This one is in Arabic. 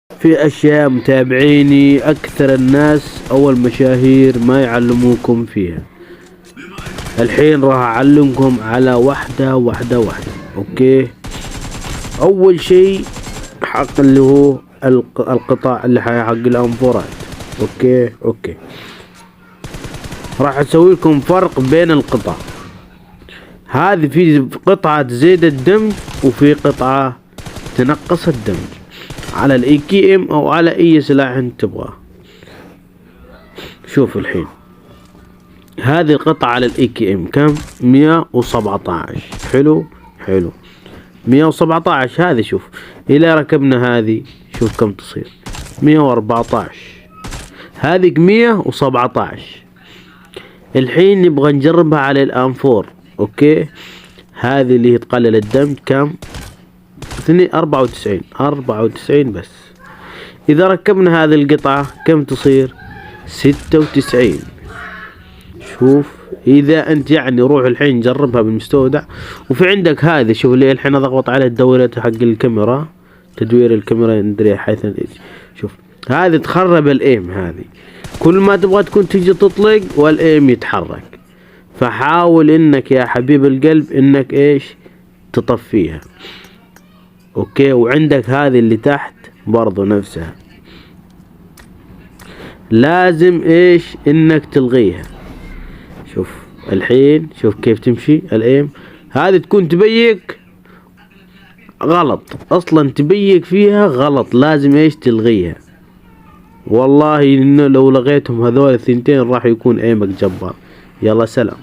في اشياء متابعيني اكثر الناس او المشاهير ما يعلموكم فيها. الحين راح اعلمكم على واحدة واحدة واحدة. اوكي، اول شيء حق اللي هو القطع اللي حق الانفورات. اوكي راح اسوي لكم فرق بين القطع هذه. في قطعة تزيد الدمج وفي قطعة تنقص الدمج على الاي كي ام او على اي سلاح انت تبغاه. شوف الحين هذه القطعة على الاي كي ام كم؟ 117. حلو 117. هذه شوف الى ركبنا هذه شوف كم تصير 114. هذه 117. الحين نبغى نجربها على الانفور. اوكي، هذه اللي هي تقلل الدمج كم؟ 94 بس. اذا ركبنا هذه القطعة كم تصير؟ 96. شوف اذا انت يعني روح الحين جربها بالمستودع. وفي عندك هذه شوف اللي الحين اضغط على الدورة حق الكاميرا، تدوير الكاميرا ندري حيث. شوف هذه تخرب الايم. هذه كل ما تبغى تكون تيجي تطلق والايم يتحرك. فحاول انك يا حبيب القلب انك ايش تطفيها. اوكي، وعندك هذه اللي تحت برضو نفسها لازم ايش انك تلغيها. شوف الحين شوف كيف تمشي الايم. هذه تكون تبيك غلط اصلا، تبيك فيها غلط، لازم ايش تلغيها. والله انه لو لغيتهم هذول الثنتين راح يكون ايمك جبار. يلا سلام.